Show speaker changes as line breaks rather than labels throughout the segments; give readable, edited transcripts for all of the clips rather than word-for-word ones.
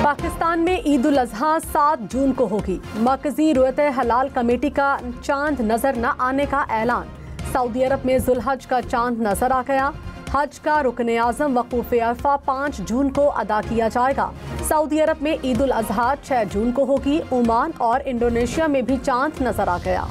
पाकिस्तान में ईद उल अजहा 7 जून को होगी। मरकजी रुयत हलाल कमेटी का चांद नजर न आने का ऐलान। सऊदी अरब में जुल्हज का चांद नजर आ गया। हज का रुकन आजम वकूफ अरफा 5 जून को अदा किया जाएगा। सऊदी अरब में ईद उल अजहा 6 जून को होगी। ओमान और इंडोनेशिया में भी चांद नजर आ गया।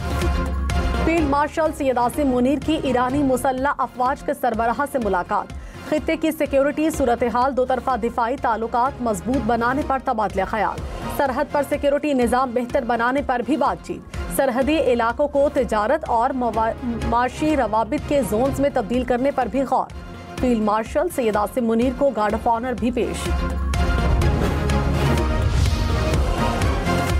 फील्ड मार्शल सैयद आसिम मुनीर की ईरानी मुसल्लह अफवाज के सरबराह से मुलाकात। खित्ते की सिक्योरिटी सूरत हाल, दो तरफा दिफाई ताल्लुकात मजबूत बनाने पर तबादला ख्याल। सरहद पर सिक्योरिटी निज़ाम बेहतर बनाने पर भी बातचीत। सरहदी इलाकों को तिजारत और माशी रवाबित के जोन्स में तब्दील करने पर भी गौर। फील्ड मार्शल सैयद आसिम मुनीर को गार्ड ऑफ ऑनर भी पेश।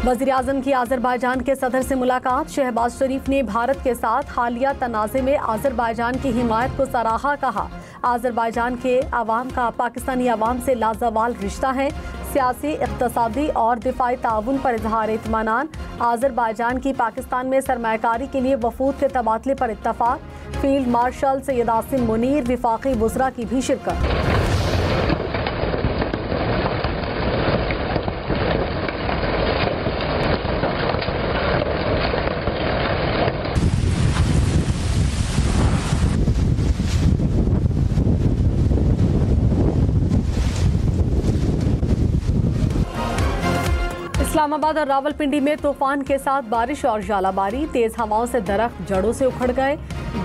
वज़ीर आज़म की आज़रबाईजान के सदर से मुलाकात। शहबाज शरीफ ने भारत के साथ हालिया तनाज़े में आज़रबाईजान की हिमायत को सराहा। कहा, आज़रबाईजान के अवाम का पाकिस्तानी अवाम से लाजवाल रिश्ता है। सियासी, इक़्तिसादी और दिफाई ताउन पर इज़हार इत्मीनान। आज़रबाईजान की पाकिस्तान में सरमायाकारी के लिए वफूद के तबादले पर इत्तफाक। फील्ड मार्शल सैयद आसिम मुनीर, विफाकी वज़रा की भी शिरकत। इस्लामाबाद और रावलपिंडी में तूफान के साथ बारिश और जालाबारी। तेज हवाओं से दरख्त जड़ों से उखड़ गए।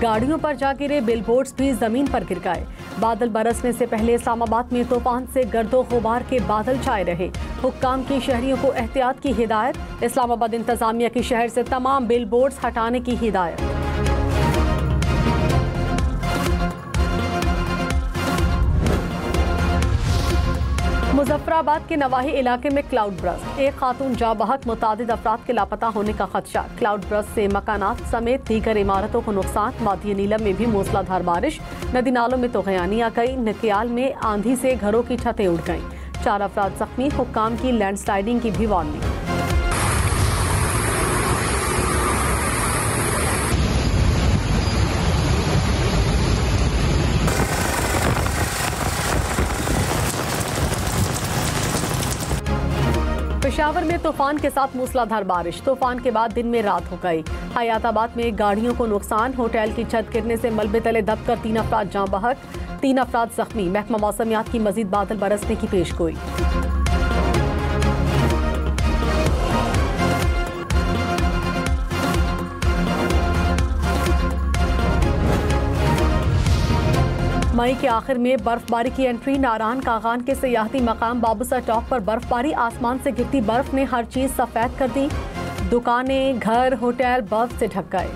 गाड़ियों पर जा गिरे बिलबोर्ड्स भी जमीन पर गिर गए। बादल बरसने से पहले इस्लामाबाद में तूफान से गर्दो गुबार के बादल छाए रहे। हुक्काम की शहरियों को एहतियात की हिदायत। इस्लामाबाद इंतजामिया की शहर से तमाम बिलबोर्ड्स हटाने की हिदायत। मुजफ्फराबाद के नवाही इलाके में क्लाउड बर्स्ट। एक खातून जाँ बहक, मुतादिद अफराद के लापता होने का खदशा। क्लाउड बर्स्ट से मकानात समेत दीगर इमारतों को नुकसान। वादी नीलम में भी मूसलाधार बारिश। नदी नालों में तोगयानी आ गई। नकियाल में आंधी से घरों की छतें उड़ गईं। 4 अफराद जख्मी। हुक्काम की लैंडस्लाइडिंग की भी वार्निंग। पेशावर में तूफान के साथ मूसलाधार बारिश। तूफान के बाद दिन में रात हो गई। हयाताबाद में गाड़ियों को नुकसान। होटल की छत गिरने से मलबे तले दबकर 3 अफराद जाँ बहक, 3 अफराद जख्मी। महकमा मौसमियात की मजीद बादल बरसने की पेशगोई। मई के आखिर में बर्फबारी की एंट्री। नारायण कागान के सियाहती मकाम बाबूसर टॉप पर बर्फबारी। आसमान से गिरती बर्फ ने हर चीज सफेद कर दी। दुकानें, घर, होटल बर्फ से ढक गए।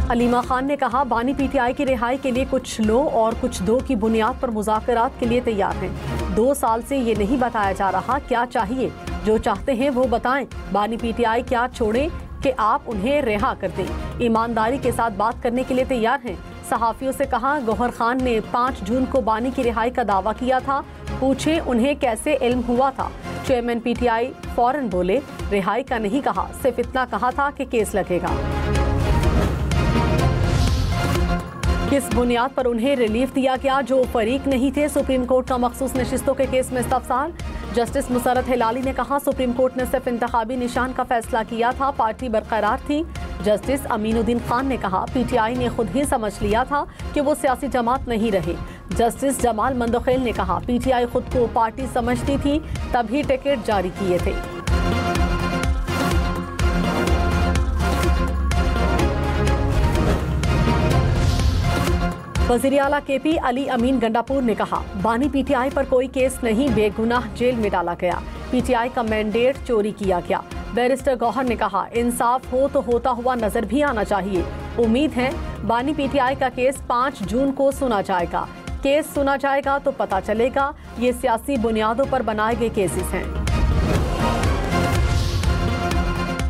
अलीमा खान ने कहा, बानी पीटीआई की रिहाई के लिए कुछ लो और कुछ दो की बुनियाद पर मुज़ाकरात के लिए तैयार हैं। 2 साल से ये नहीं बताया जा रहा क्या चाहिए। जो चाहते हैं वो बताएं। बानी पीटीआई क्या छोड़ें कि आप उन्हें रिहा कर दें। ईमानदारी के साथ बात करने के लिए तैयार हैं। सहाफियों से कहा, गौहर खान ने 5 जून को बानी की रिहाई का दावा किया था। पूछें उन्हें कैसे इल्म हुआ था। चेयरमैन पीटीआई फौरन बोले, रिहाई का नहीं कहा, सिर्फ इतना कहा था कि केस लगेगा। किस बुनियाद पर उन्हें रिलीफ दिया गया जो फरीक नहीं थे। सुप्रीम कोर्ट का मखसूस नशिस्तों के केस में इस्तफसार। जस्टिस मुसरत हिलाली ने कहा, सुप्रीम कोर्ट ने सिर्फ इंतखाबी निशान का फैसला किया था, पार्टी बरकरार थी। जस्टिस अमीनुद्दीन खान ने कहा, पीटीआई ने खुद ही समझ लिया था कि वो सियासी जमात नहीं रहे। जस्टिस जमाल मंदोखेल ने कहा, पीटीआई खुद को पार्टी समझती थी तभी टिकट जारी किए थे। वज़ीर आला केपी अली अमीन गंडापुर ने कहा, बानी पीटीआई पर कोई केस नहीं, बेगुनाह जेल में डाला गया। पीटीआई का मैंडेट चोरी किया गया। बैरिस्टर गौहर ने कहा, इंसाफ हो तो होता हुआ नजर भी आना चाहिए। उम्मीद है बानी पीटीआई का केस 5 जून को सुना जाएगा। केस सुना जाएगा तो पता चलेगा ये सियासी बुनियादों पर बनाए गए केसेस हैं।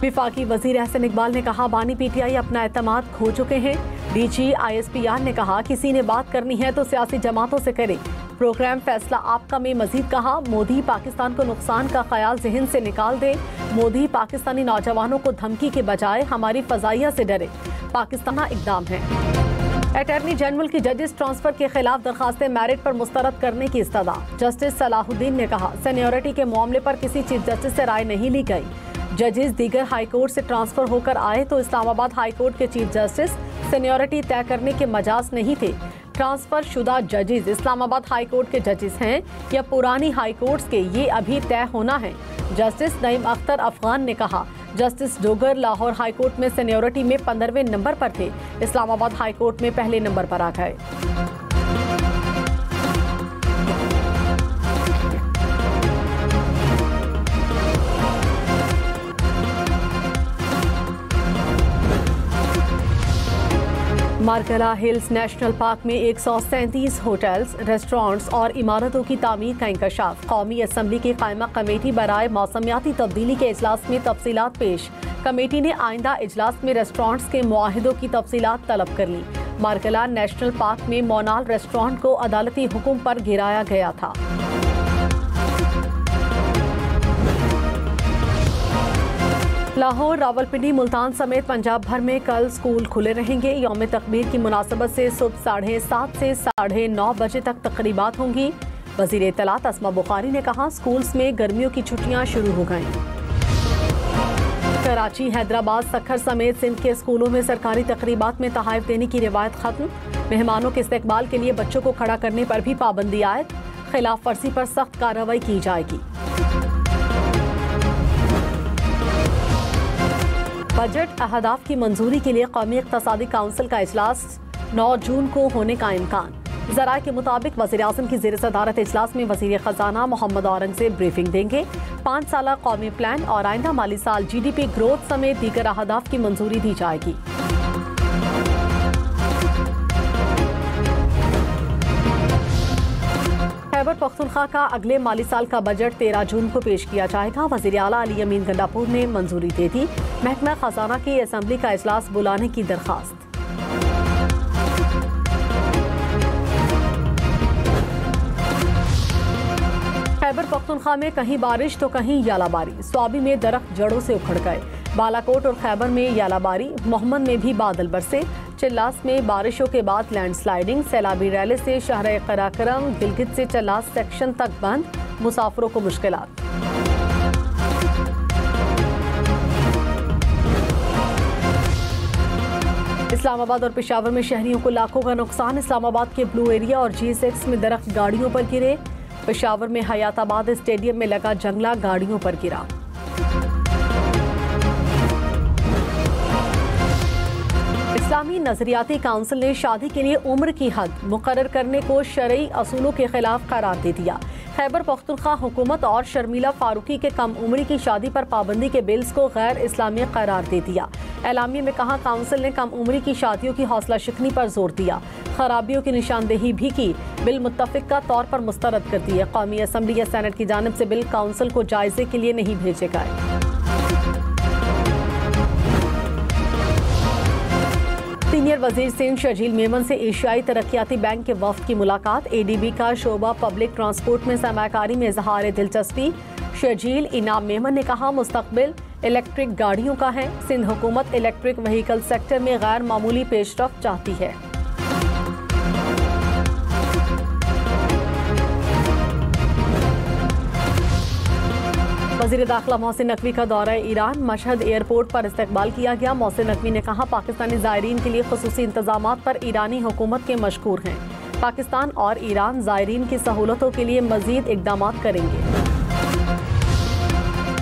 विफाकी वजीर एहसन इकबाल ने कहा, बानी पीटीआई अपना एतमाद खो चुके हैं। डीजी ISPR ने कहा, किसी ने बात करनी है तो सियासी जमातों से करे। प्रोग्राम फैसला आपका में मजीद कहा, मोदी पाकिस्तान को नुकसान का ख्याल जहन से निकाल दे। मोदी पाकिस्तानी नौजवानों को धमकी के बजाय हमारी फजाइया से डरे। पाकिस्तान इकदाम है। अटॉर्नी जनरल की जजेस ट्रांसफर के खिलाफ दरखास्तें मेरिट पर मुस्तरद करने की इस्तदा। जस्टिस सलाहुद्दीन ने कहा, सीनियरिटी के मामले पर किसी चीफ जस्टिस से राय नहीं ली गई। जजेस दीगर हाई कोर्ट से ट्रांसफर होकर आए तो इस्लामाबाद हाई कोर्ट के चीफ जस्टिस सीनियरिटी तय करने के मजाज नहीं थे। ट्रांसफर शुदा जजेस इस्लामाबाद हाई कोर्ट के जजेस हैं या पुरानी हाई कोर्ट्स के, ये अभी तय होना है। जस्टिस नईम अख्तर अफगान ने कहा, justice Dogar Lahore high court में सीनियरिटी में 15वें नंबर पर थे, इस्लामाबाद हाई कोर्ट में पहले नंबर पर आ गए। मार्कला हिल्स नेशनल पार्क में 137 होटल्स, रेस्टोरेंट्स और इमारतों की तामीर का इंकशाफ। कौमी असम्बली की कायमा कमेटी बराए मौसमियाती तब्दीली के इजलास में तफसीलात पेश। कमेटी ने आइंदा इजलास में रेस्टोरेंट्स के मुआहिदों की तफसीलात तलब कर ली। मार्कला नेशनल पार्क में मोनाल रेस्टोरेंट को अदालती हुक्म पर गिराया गया था। लाहौर, रावलपिंडी, मुल्तान समेत पंजाब भर में कल स्कूल खुले रहेंगे। यौम तकबीर की मुनासबत से सुबह 7:30 से 9:30 बजे तक तकरीबात होंगी। वज़ीर इत्तलात अस्मा बुखारी ने कहा, स्कूल्स में गर्मियों की छुट्टियां शुरू हो गईं। कराची, हैदराबाद, सक्खर समेत सिंध के स्कूलों में सरकारी तकरीबात में तहाइफ देने की रिवायत खत्म। मेहमानों के इस्तकबाल के लिए बच्चों को खड़ा करने पर भी पाबंदी आयद। खिलाफ वर्जी पर सख्त कार्रवाई की जाएगी। बजट अहदाफ की मंजूरी के लिए कौमी इक़्तिसादी काउंसिल का इजलास 9 जून को होने का इम्कान। ज़राए के मुताबिक वज़ीर आज़म की ज़ेर सदारत इजलास में वज़ीर ख़जाना मोहम्मद औरंगज़ेब ब्रीफिंग देंगे। 5 साला कौमी प्लान और आइंदा माली साल GDP ग्रोथ समेत दीगर अहदाफ की मंजूरी दी जाएगी। खैबर पख्तूनख्वा का अगले माली साल का बजट 13 जून को पेश किया जाएगा। वज़ीर आला अली अमीन गंडापुर ने मंजूरी दे दी। महकमा खजाना की असम्बली का इजलास बुलाने की दरखास्त। खैबर पख्तूनख्वा में कहीं बारिश तो कहीं यालाबारी। स्वाबी में दरख्त जड़ों से उखड़ गए। बालाकोट और खैबर में यालाबारी। मोहम्मद में भी बादल बरसे। चिल्लास में बारिशों के बाद लैंडस्लाइडिंग। सैलाबी रैली से शहर कराकरम, गिलगित से चिल्लास सेक्शन तक बंद। मुसाफिरों को मुश्किलात। इस्लामाबाद और पेशावर में शहरियों को लाखों का नुकसान। इस्लामाबाद के ब्लू एरिया और G6 में दरख्त गाड़ियों पर गिरे। पेशावर में हयाताबाद स्टेडियम में लगा जंगला गाड़ियों पर गिरा। इस्लामी नजरियाती काउंसिल ने शादी के लिए उम्र की हद मुकर्रर करने को शरई असूलों के खिलाफ करार दे दिया। खैबर पख्तूनख्वा हुकूमत और शर्मिला फारूकी के कम उम्री की शादी पर पाबंदी के बिल्स को गैर इस्लामी करार दे दिया। एलामिया में कहा, काउंसिल ने कम उम्री की शादियों की हौसला शिकनी पर जोर दिया। खराबियों की निशानदेही भी की। बिल मुत्तफिका तौर पर मुस्तरद कर दिए। कौमी असम्बली या सेनेट की जानिब से बिल काउंसिल को जायजे के लिए नहीं भेजे गए। सीनियर वजीर सिंध शर्जील मेमन से एशियाई तरक्याती बैंक के वफ्द की मुलाकात। ADB का शोबा पब्लिक ट्रांसपोर्ट में सरमायाकारी में इजहार दिलचस्पी। शर्जील इनाम मेमन ने कहा, मुस्तकबिल इलेक्ट्रिक गाड़ियों का है। सिंध हुकूमत इलेक्ट्रिक व्हीकल सेक्टर में गैर मामूली पेशरफ्त चाहती है। वज़ीर दाखिला मोहसिन नकवी का दौरा ईरान। मशहद एयरपोर्ट पर इस्तकबाल किया गया। मोहसिन नकवी ने कहा, पाकिस्तानी ज़ायरीन के लिए खुसूसी इंतजामात पर ईरानी हुकूमत के मशकूर हैं। पाकिस्तान और ईरान ज़ायरीन की सहूलतों के लिए मज़ीद इक़दामात करेंगे।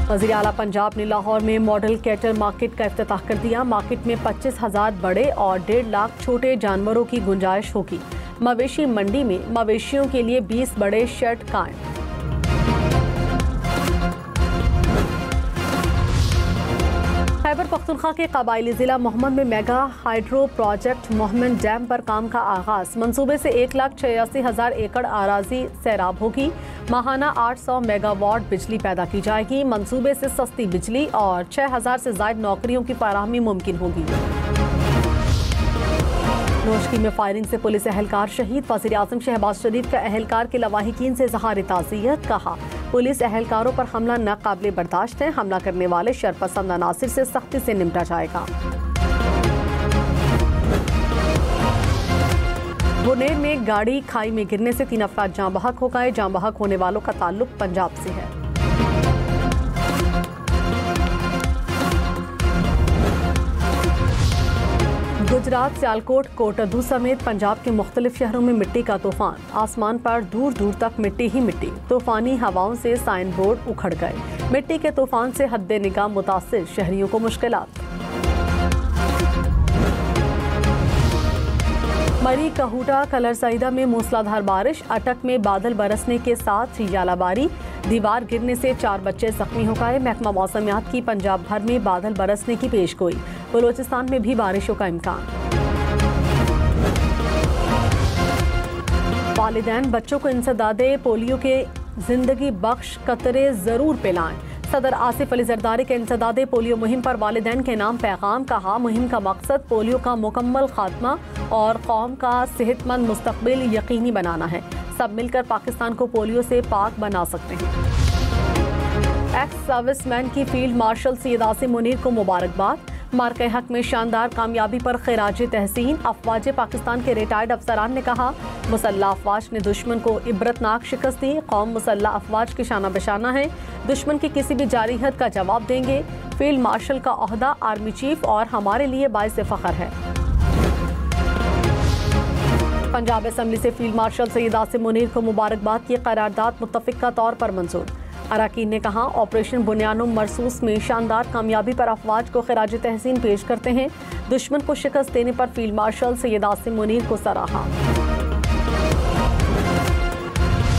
वज़ीर आला पंजाब ने लाहौर में मॉडल कैटल मार्केट का इफ्तिताह कर दिया। मार्केट में 25,000 बड़े और 1.5 लाख छोटे जानवरों की गुंजाइश होगी। मवेशी मंडी में मवेशियों के लिए 20 बड़े शेड कायम। खैबर पख्तूनख्वा के कबायली जिला मोहम्मद में mega hydro project Mohammad dam पर काम का आगाज। मंसूबे से 1,86,000 एकड़ आराजी सैराब होगी। माहाना 800 मेगावाट बिजली पैदा की जाएगी। मंसूबे से सस्ती बिजली और 6,000 से ज्यादा नौकरियों की फराहमी मुमकिन होगी। नोशकी में फायरिंग से पुलिस एहलकार शहीद। वज़ीर आज़म शहबाज शरीफ का एहलकार के लवाहिकीन से इज़हार ताज़ियत। कहा, पुलिस एहलकारों पर हमला नाकाबिले बर्दाश्त है। हमला करने वाले शरपसंद अनासिर से सख्ती से निपटा जाएगा। बुनेर में गाड़ी खाई में गिरने से 3 अफराद जाँ बहक हो गए। जाँ बहक होने वालों का ताल्लुक पंजाब से है। गुजरात, सियालकोट, कोटद्दू समेत पंजाब के मुख्तलिफ शहरों में मिट्टी का तूफान। आसमान पर दूर दूर तक मिट्टी ही मिट्टी। तूफानी हवाओं से साइन बोर्ड उखड़ गए। मिट्टी के तूफान से हद्दे निगाह मुतासिर, शहरियों को मुश्किलात। मरी, कहूटा, कलर सईदा में मूसलाधार बारिश। अटक में बादल बरसने के साथ यालाबारी। दीवार गिरने से 4 बच्चे जख्मी हो गए। महकमा मौसमियात की पंजाब भर में बादल बरसने की पेशगोई। बलोचिस्तान में भी बारिशों का इम्कान। वालिदैन बच्चों को इंसदादे पोलियो के जिंदगी बख्श कतरे जरूर पिलाएं। सदर आसिफ अली जरदारी के इंसदादे पोलियो मुहिम पर वालिदैन के नाम पैगाम। कहा, मुहिम का मकसद पोलियो का मुकम्मल खात्मा और कौम का सेहतमंद मुस्तकबिल यकीनी बनाना है। सब मिलकर पाकिस्तान को पोलियो से पाक बना सकते हैं। एक्स सर्विसमैन की फील्ड मार्शल सैयद आसिम मुनीर को मुबारकबाद। मार्के हक में शानदार कामयाबी पर खिराज तहसीन। अफवाज पाकिस्तान के रिटायर्ड अफसरान ने कहा, मुसल्लह अफवाज ने दुश्मन को इबरतनाक शिकस्त दी। कौम मुसल्लह अफवाज की शाना बशाना है। दुश्मन की किसी भी जारी हद का जवाब देंगे। फील्ड मार्शल का ओहदा आर्मी चीफ और हमारे लिए बाइस फख्र है। पंजाब असेंबली से फील्ड मार्शल सैयद आसिम मुनीर को मुबारकबाद की करारदाद मुत्तफिका तौर पर मंजूर। अरकान ने कहा, ऑपरेशन बुनियानो मरसूस में शानदार कामयाबी पर अफवाज को खिराज तहसीन पेश करते हैं। दुश्मन को शिकस्त देने पर फील्ड मार्शल सैयद आसिम मुनीर को सराहा।